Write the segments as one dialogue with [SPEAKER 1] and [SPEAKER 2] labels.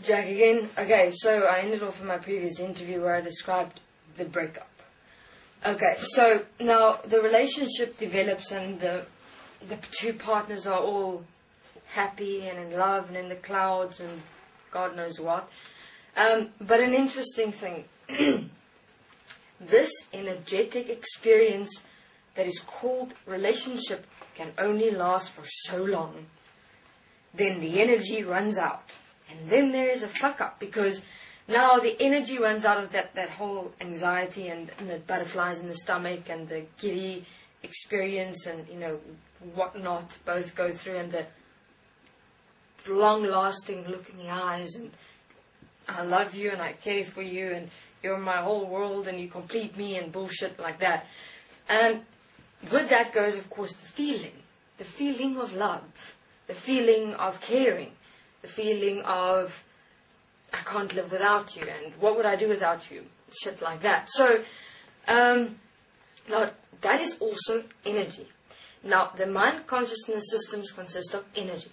[SPEAKER 1] Jack again. Okay, so I ended off in my previous interview where I described the breakup. Okay, so now the relationship develops and the two partners are all happy and in love and in the clouds and God knows what. But an interesting thing, this energetic experience that is called relationship can only last for so long. Then the energy runs out. And then there is a fuck up because now the energy runs out of that whole anxiety and the butterflies in the stomach and the giddy experience and, whatnot both go through, and the long-lasting look in the eyes and I love you and I care for you and you're my whole world and you complete me and bullshit like that. And with that goes, of course, the feeling of love, the feeling of caring, the feeling of I can't live without you and what would I do without you, shit like that. So now that is also energy. Now the mind consciousness systems consist of energy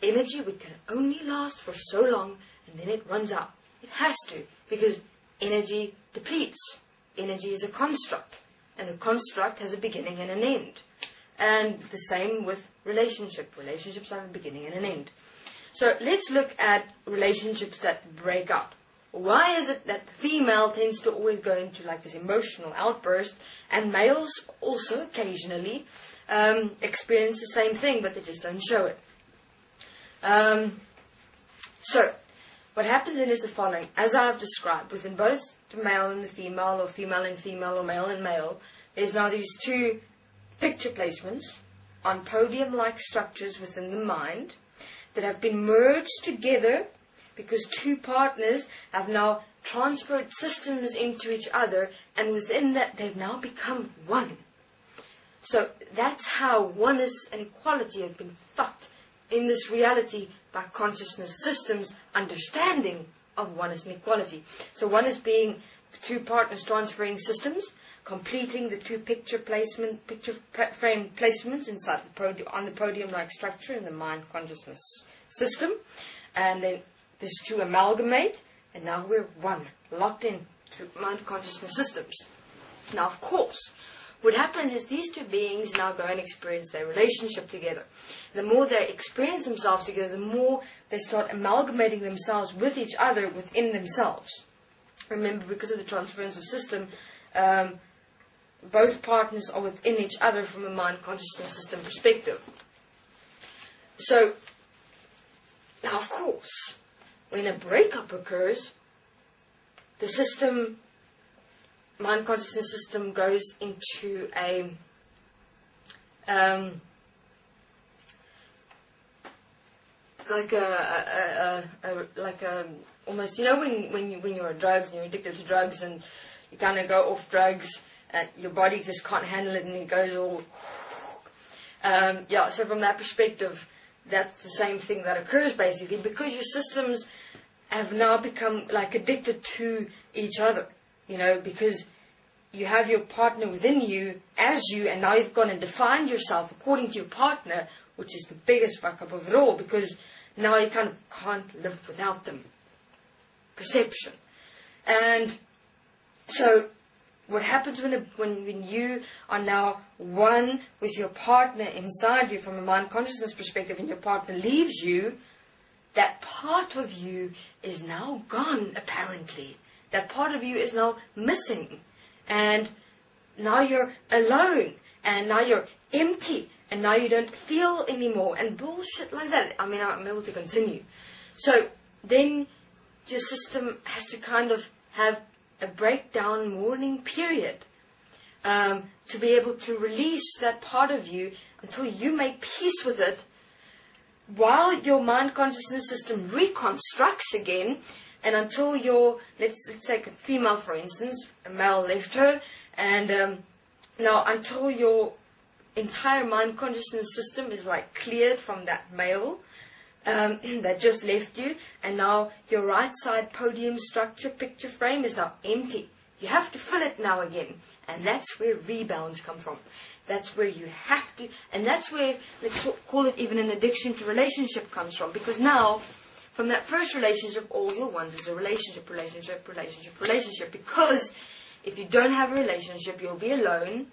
[SPEAKER 1] which can only last for so long and then it runs out. It has to, because energy depletes. Energy is a construct, and a construct has a beginning and an end. And the same with relationships have a beginning and an end. So let's look at relationships that break up. Why is it that the female tends to always go into like this emotional outburst, and males also occasionally experience the same thing, but they just don't show it? So what happens then is the following. As I have described, within both the male and the female, or female and female, or male and male, there's now these two picture placements on podium-like structures within the mind that have been merged together because two partners have now transferred systems into each other, and within that they've now become one. So that's how oneness and equality have been fucked in this reality by consciousness systems understanding of oneness and equality. So one is being the two partners transferring systems, completing the two picture frame placements inside the podium, on the podium-like structure in the mind consciousness system, and then these two amalgamate, and now we're one, locked in to mind consciousness systems. Now, of course, what happens is these two beings now go and experience their relationship together. The more they experience themselves together, the more they start amalgamating themselves with each other within themselves. Remember, because of the transference of system, both partners are within each other from a mind consciousness system perspective. So, now of course, when a breakup occurs, the system, mind consciousness system, goes into a almost, when you're on drugs and you're addicted to drugs and you kind of go off drugs and your body just can't handle it and it goes all so from that perspective, that's the same thing that occurs basically, because your systems have now become like addicted to each other, because you have your partner within you as you, and now you've gone and defined yourself according to your partner, which is the biggest fuck up of it all, because now you kind of can't live without them. Perception. And so what happens when you are now one with your partner inside you from a mind consciousness perspective, and your partner leaves you, that part of you is now gone, apparently. That part of you is now missing. And now you're alone. And now you're empty. And now you don't feel anymore. And bullshit like that. I mean, I'm able to continue. So then your system has to kind of have a breakdown mourning period to be able to release that part of you until you make peace with it, while your mind consciousness system reconstructs again, and until your, let's take a female for instance, a male left her, and now until your entire mind consciousness system is like cleared from that male that just left you, and now your right side podium structure picture frame is now empty. You have to fill it now again, and that's where rebounds come from. That's where you have to, and that's where, let's call it even an addiction to relationship comes from, because now, from that first relationship, all you'll want is a relationship, relationship, relationship, relationship. Because if you don't have a relationship, you'll be alone.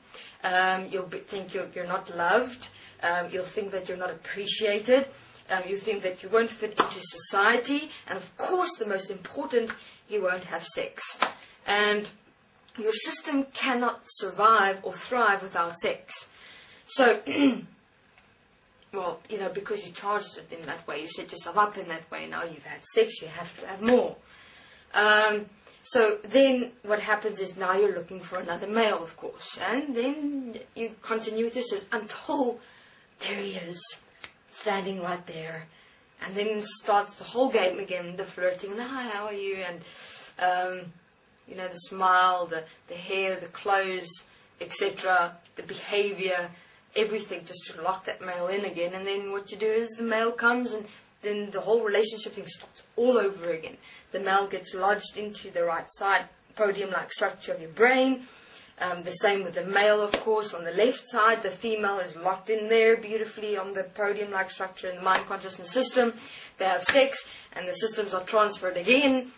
[SPEAKER 1] You'll think you're not loved. You'll think that you're not appreciated. You think that you won't fit into society. And of course, the most important, you won't have sex. And your system cannot survive or thrive without sex. So, well, you know, because you charged it in that way, you set yourself up in that way, now you've had sex, you have to have more. So then what happens is now you're looking for another male, of course. And then you continue with your search until there he is, standing right there. And then starts the whole game again, the flirting, the hi, how are you? And, you know, the smile, the hair, the clothes, etc., the behavior, everything, just to lock that male in again. And then what you do is the male comes, and then the whole relationship thing starts all over again. The male gets lodged into the right side, podium-like structure of your brain. The same with the male, of course. On the left side, the female is locked in there beautifully on the podium-like structure in the mind consciousness system. They have sex, and the systems are transferred again.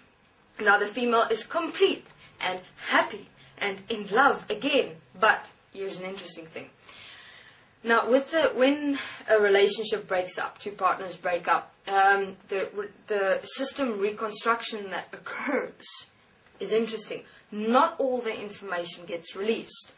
[SPEAKER 1] Now the female is complete and happy and in love again. But here's an interesting thing. Now, when a relationship breaks up, two partners break up, the system reconstruction that occurs is interesting. Not all the information gets released.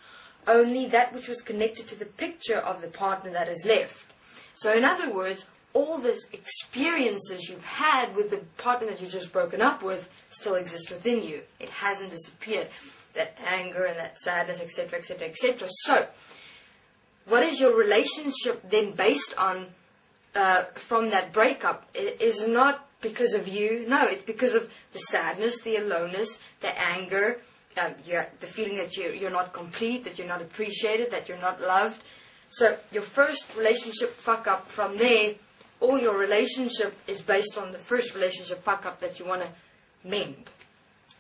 [SPEAKER 1] Only that which was connected to the picture of the partner that is left. So in other words, all those experiences you've had with the partner that you've just broken up with still exist within you. It hasn't disappeared. That anger and that sadness, etc., etc., etc. So, what is your relationship then based on from that breakup? It is not because of you. No, it's because of the sadness, the aloneness, the anger, the feeling that you're not complete, that you're not appreciated, that you're not loved. So your first relationship fuck up, from there, all your relationship is based on the first relationship fuck up that you want to mend,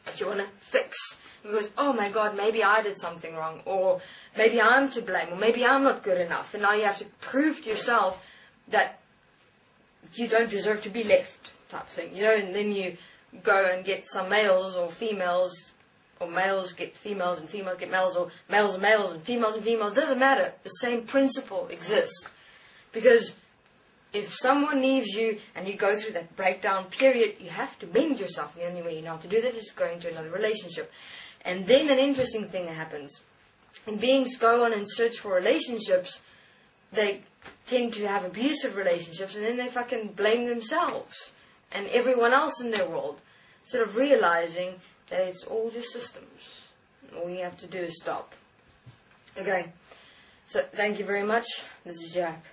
[SPEAKER 1] that you want to fix. Because, oh my God, maybe I did something wrong, or maybe I'm to blame, or maybe I'm not good enough. And now you have to prove to yourself that you don't deserve to be left, type thing. You know, and then you go and get some males or females, or males get females and females get males, or males and males and females. Doesn't matter. The same principle exists. Because if someone leaves you and you go through that breakdown period, you have to mend yourself. The only way you know how to do that is go into another relationship. And then an interesting thing happens. When beings go on and search for relationships, they tend to have abusive relationships, and then they fucking blame themselves and everyone else in their world, instead of realizing that it's all just systems. All you have to do is stop. Okay. So thank you very much. This is Jack.